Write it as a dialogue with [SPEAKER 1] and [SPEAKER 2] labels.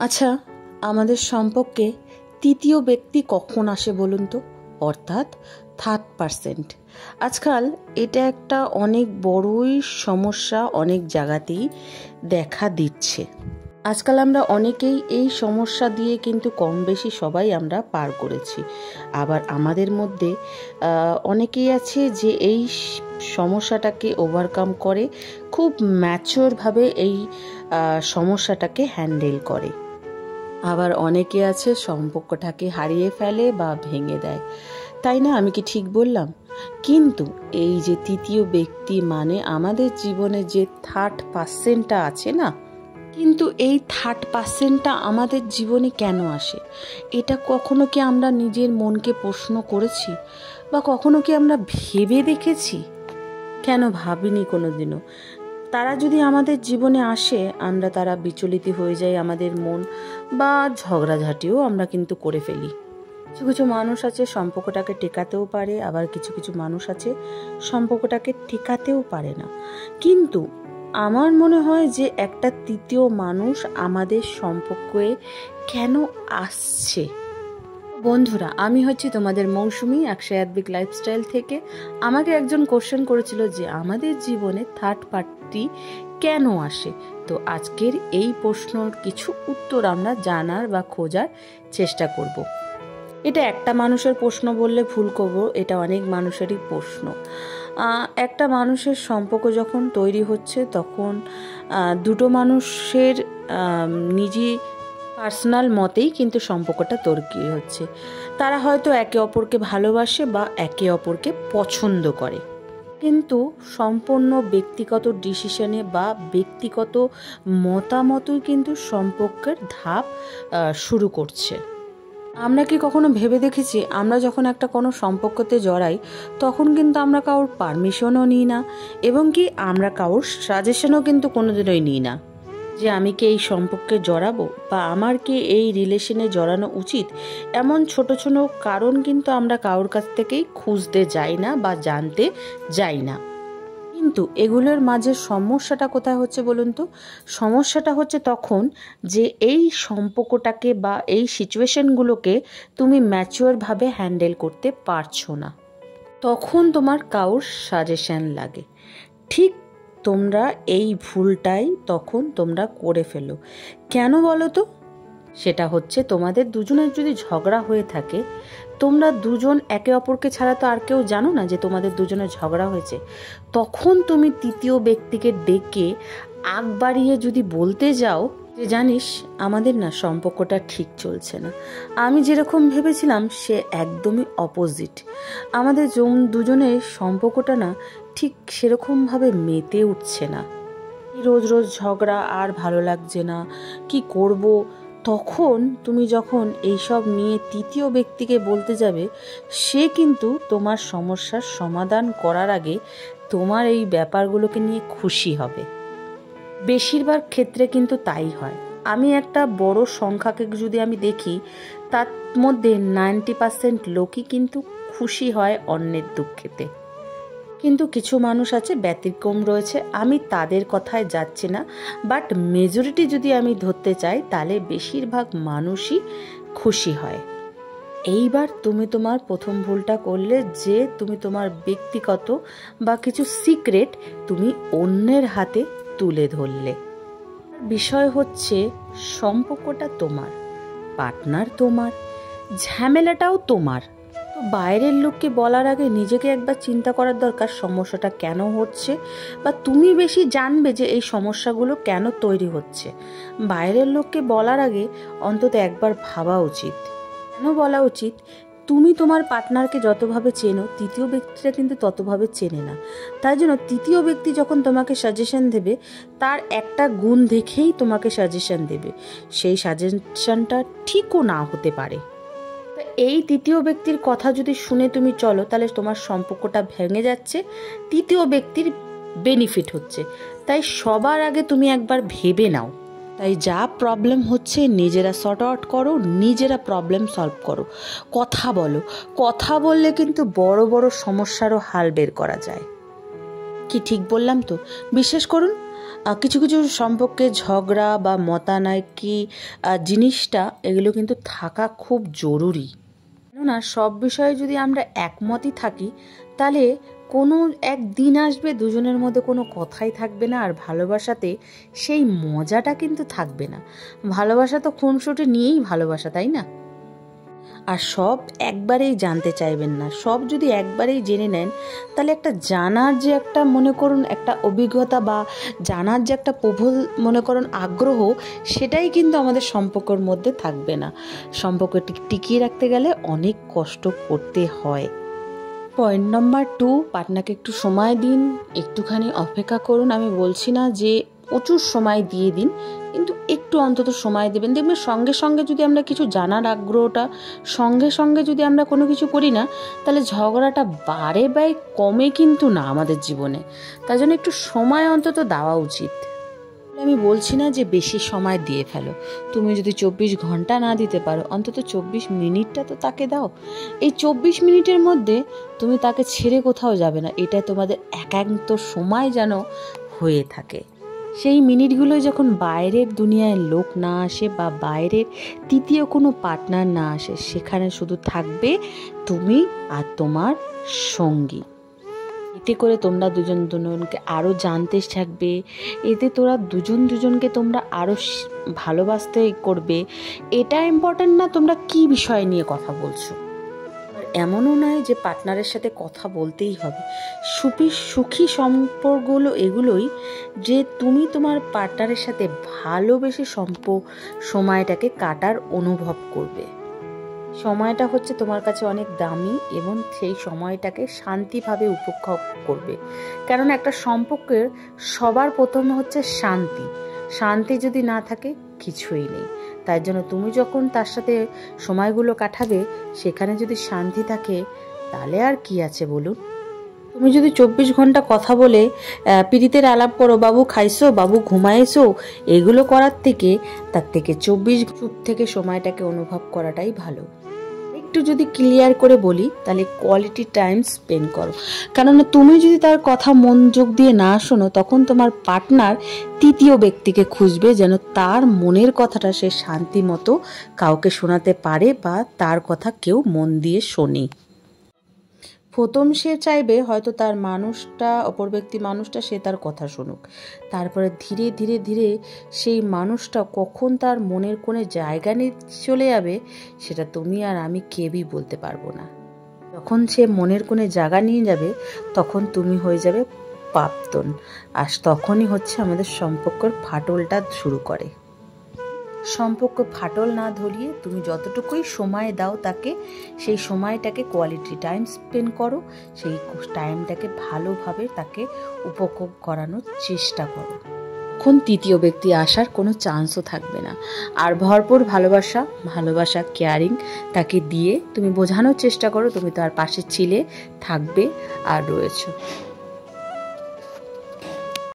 [SPEAKER 1] আচ্ছা, আমাদের সম্পর্কে তৃতীয় ব্যক্তি কখন আসে বলুন তো? অর্থাৎ থার্ড পার্সেন্ট। আজকাল এটা একটা অনেক বড়ই সমস্যা, অনেক জায়গাতেই দেখা দিচ্ছে। আজকাল আমরা অনেকেই এই সমস্যা দিয়ে কিন্তু কম বেশি সবাই আমরা পার করেছি। আবার আমাদের মধ্যে অনেকেই আছে যে এই সমস্যাটাকে ওভারকাম করে, খুব ম্যাচিওরভাবে এই সমস্যাটাকে হ্যান্ডেল করে। আবার অনেকে আছে সম্পর্কটাকে হারিয়ে ফেলে বা ভেঙে দেয়, তাই না? আমি কি ঠিক বললাম? কিন্তু এই যে তৃতীয় ব্যক্তি মানে আমাদের জীবনে যে থার্ড পার্সেন্টটা আছে না, কিন্তু এই থার্ড পার্সেন্টটা আমাদের জীবনে কেন আসে? এটা কখনো কি আমরা নিজের মনকে প্রশ্ন করেছি বা কখনো কি আমরা ভেবে দেখেছি? কেন ভাবিনি কোনোদিনও? তারা যদি আমাদের জীবনে আসে, আমরা তারা বিচলিত হয়ে যায় আমাদের মন, বা ঝগড়াঝাটিও আমরা কিন্তু করে ফেলি। কিছু কিছু মানুষ আছে সম্পর্কটাকে টেকাতেও পারে, আবার কিছু কিছু মানুষ আছে সম্পর্কটাকে টেকাতেও পারে না। কিন্তু আমার মনে হয় যে একটা তৃতীয় মানুষ আমাদের সম্পর্কে কেন আসছে। বন্ধুরা, আমি হচ্ছি তোমাদের মৌসুমি অ্যাডভিক লাইফস্টাইল থেকে। আমাকে একজন কোশ্চেন করেছিল যে আমাদের জীবনে থার্ড পার্টি কেন আসে। তো আজকের এই প্রশ্নর কিছু উত্তর আমরা জানার বা খোঁজার চেষ্টা করব। এটা একটা মানুষের প্রশ্ন বললে ভুল করব, এটা অনেক মানুষেরই প্রশ্ন। একটা মানুষের সম্পর্ক যখন তৈরি হচ্ছে, তখন দুটো মানুষের নিজে পার্সোনাল মতেই কিন্তু সম্পর্কটা তৈরি হচ্ছে। তারা হয়তো একে অপরকে ভালোবাসে বা একে অপরকে পছন্দ করে, কিন্তু সম্পূর্ণ ব্যক্তিগত ডিসিশনে বা ব্যক্তিগত মতামতই কিন্তু সম্পর্কের ধাপ শুরু করছে। আমরা কি কখনো ভেবে দেখেছি, আমরা যখন একটা কোনো সম্পর্কতে জড়াই, তখন কিন্তু আমরা কারোর পারমিশনও নিই না, এবং কি আমরা কারোর সাজেশনও কিন্তু কোনোদিনই নিই না যে আমি কি এই সম্পর্কে জড়াবো বা আমার কি এই রিলেশনে জড়ানো উচিত। এমন ছোট ছোট কারণ কিন্তু আমরা কারোর কাছ থেকেই খুঁজতে যাই না বা জানতে যাই না। কিন্তু এগুলোর মাঝে সমস্যাটা কোথায় হচ্ছে বলুন তো? সমস্যাটা হচ্ছে তখন যে এই সম্পর্কটাকে বা এই সিচুয়েশনগুলোকে তুমি ম্যাচিওরভাবে হ্যান্ডেল করতে পারছো না, তখন তোমার কারোর সাজেশন লাগে। ঠিক তোমরা এই ভুলটাই তখন তোমরা করে ফেলো। কেন বলো তো? সেটা হচ্ছে তোমাদের দুজনের যদি ঝগড়া হয়ে থাকে, তোমরা দুজন একে অপরকে ছাড়া তো আর কেউ জানো না যে তোমাদের দুজনের ঝগড়া হয়েছে। তখন তুমি তৃতীয় ব্যক্তিকে ডেকে আগ বাড়িয়ে যদি বলতে যাও যে জানিস, আমাদের না সম্পর্কটা ঠিক চলছে না, আমি যেরকম ভেবেছিলাম সে একদমই অপোজিট, আমাদের দুজনের সম্পর্কটা না ঠিক সেরকমভাবে মেতে উঠছে না, রোজ রোজ ঝগড়া আর ভালো লাগছে না, কি করব। তখন তুমি যখন এইসব নিয়ে তৃতীয় ব্যক্তিকে বলতে যাবে, সে কিন্তু তোমার সমস্যার সমাধান করার আগে তোমার এই ব্যাপারগুলোকে নিয়ে খুশি হবে। বেশিরভাগ ক্ষেত্রে কিন্তু তাই হয়। আমি একটা বড় সংখ্যাকে যদি আমি দেখি, তার মধ্যে 90% লোকই কিন্তু খুশি হয় অন্যের দুঃখেতে। কিন্তু কিছু মানুষ আছে ব্যতিক্রম রয়েছে, আমি তাদের কথায় যাচ্ছি না, বাট মেজরিটি যদি আমি ধরতে চাই, তাহলে বেশিরভাগ মানুষই খুশি হয়। এইবার তুমি তোমার প্রথম ভুলটা করলে যে তুমি তোমার ব্যক্তিগত বা কিছু সিক্রেট তুমি অন্যের হাতে তুলে ধরলে। বিষয় হচ্ছে সম্পর্কটা তোমার, পার্টনার তোমার, ঝামেলাটাও তোমার। তো বাইরের লোককে বলার আগে নিজেকে একবার চিন্তা করার দরকার সমস্যাটা কেন হচ্ছে, বা তুমি বেশি জানবে যে এই সমস্যাগুলো কেন তৈরি হচ্ছে। বাইরের লোককে বলার আগে অন্তত একবার ভাবা উচিত। কেন বলা উচিত? তুমি তোমার পার্টনারকে যতভাবে চেনো, তৃতীয় ব্যক্তিটা কিন্তু ততভাবে চেনে না। তাই জন্য তৃতীয় ব্যক্তি যখন তোমাকে সাজেশন দেবে, তার একটা গুণ দেখেই তোমাকে সাজেশন দেবে, সেই সাজেশনটা ঠিকও না হতে পারে। এই তৃতীয় ব্যক্তির কথা যদি শুনে তুমি চলো, তাহলে তোমার সম্পর্কটা ভেঙে যাচ্ছে, তৃতীয় ব্যক্তির বেনিফিট হচ্ছে। তাই সবার আগে তুমি একবার ভেবে নাও। তাই যা প্রবলেম হচ্ছে নিজেরা সর্ট আউট করো, নিজেরা প্রবলেম সলভ করো, কথা বলো। কথা বললে কিন্তু বড় বড় সমস্যারও হাল বের করা যায়। কি ঠিক বললাম তো? বিশ্বাস করুন, কিছু কিছু সম্পর্কে ঝগড়া বা মতানৈক্য জিনিসটা এগুলো কিন্তু থাকা খুব জরুরি। কেননা সব বিষয়ে যদি আমরা একমতই থাকি তাহলে কোনো একদিন আসবে দুজনের মধ্যে কোনো কথাই থাকবে না, আর ভালোবাসাতে সেই মজাটা কিন্তু থাকবে না। ভালোবাসা তো খুনসুটি নিয়েই ভালোবাসা, তাই না? আর সব একবারেই জানতে চাইবেন না, সব যদি একবারেই জেনে নেন তাহলে একটা জানার যে একটা মনে করুন একটা অভিজ্ঞতা বা জানার যে একটা প্রবল মনে করুন আগ্রহ, সেটাই কিন্তু আমাদের সম্পর্কের মধ্যে থাকবে না। সম্পর্কটি টিকিয়ে রাখতে গেলে অনেক কষ্ট করতে হয়। পয়েন্ট নাম্বার 2, পার্টনারকে একটু সময় দিন, একটুখানি অপেক্ষা করুন। আমি বলছি না যে প্রচুর সময় দিয়ে দিন, কিন্তু একটু অন্তত সময় দেবেন। দেখবেন সঙ্গে সঙ্গে যদি আমরা কিছু জানার আগ্রহটা সঙ্গে সঙ্গে যদি আমরা কোনো কিছু করি না, তাহলে ঝগড়াটা বাড়ে বা কমে কিন্তু না আমাদের জীবনে। তার জন্য একটু সময় অন্তত দেওয়া উচিত। আমি বলছি না যে বেশি সময় দিয়ে ফেলো, তুমি যদি 24 ঘন্টা না দিতে পারো অন্তত 24 মিনিটটা তো তাকে দাও। এই 24 মিনিটের মধ্যে তুমি তাকে ছেড়ে কোথাও যাবে না, এটা তোমাদের একান্ত সময় যেন হয়ে থাকে। সেই মিনিটগুলো যখন বাইরের দুনিয়ায় লোক না আসে বা বাইরের তৃতীয় কোনো পার্টনার না আসে, সেখানে শুধু থাকবে তুমি আর তোমার সঙ্গী। এতে করে তোমরা দুজন দুজনকে আরও জানতে থাকবে, এতে তোরা দুজন দুজনকে তোমরা আরও ভালোবাসতে করবে। এটা ইম্পর্ট্যান্ট না তোমরা কি বিষয় নিয়ে কথা বলছো। এমনও নয় যে পার্টনারের সাথে কথা বলতেই হবে। সুখী সম্পর্কগুলো এগুলোই যে তুমি তোমার পার্টনারের সাথে ভালোবেসে সময়টাকে কাটার অনুভব করবে। সময়টা হচ্ছে তোমার কাছে অনেক দামি এবং সেই সময়টাকে শান্তিভাবে উপভোগ করবে। কারণ একটা সম্পর্কের সবার প্রথমে হচ্ছে শান্তি। শান্তি যদি না থাকে কিছুই নেই। তাই জন্য তুমি যখন তার সাথে সময়গুলো কাটাবে, সেখানে যদি শান্তি থাকে তাহলে আর কি আছে বলুন। তুমি যদি 24 ঘন্টা কথা বলে প্রীতির আলাপ করো, বাবু খাইছো, বাবু ঘুমাইছো, এগুলো করার থেকে তার থেকে 24 চুপ থেকে সময়টাকে অনুভব করাটাই ভালো। একটু যদি ক্লিয়ার করে বলি তাহলে কোয়ালিটি টাইম স্পেন্ড করো। কেননা তুমি যদি তার কথা মনোযোগ দিয়ে না শোনো, তখন তোমার পার্টনার তৃতীয় ব্যক্তিকে খুঁজবে যেন তার মনের কথাটা সে শান্তি মতো কাউকে শোনাতে পারে বা তার কথা কেউ মন দিয়ে শোনে। প্রথম সে চাইবে হয়তো তার অপর ব্যক্তি মানুষটা সে তার কথা শুনুক, তারপরে ধীরে ধীরে ধীরে সেই মানুষটা কখন তার মনের কোণে জায়গা নিয়ে চলে যাবে সেটা তুমি আর আমি কেউই বলতে পারবো না। যখন সে মনের কোণে জায়গা নিয়ে যাবে তখন তুমি হয়ে যাবে প্রাক্তন, আর তখনই হচ্ছে আমাদের সম্পর্কের ফাটলটা শুরু করে। সম্পর্ক ফাটল না ধরিয়ে তুমি যতটুকুই সময় দাও তাকে, সেই সময়টাকে কোয়ালিটি টাইম স্পেন্ড করো, সেই টাইমটাকে ভালোভাবে তাকে উপভোগ করানোর চেষ্টা করো। তখন তৃতীয় ব্যক্তি আসার কোনো চান্সও থাকবে না। আর ভরপুর ভালোবাসা কেয়ারিং তাকে দিয়ে তুমি বোঝানোর চেষ্টা করো তুমি তার পাশে ছিলে, থাকবে আর রয়েছো।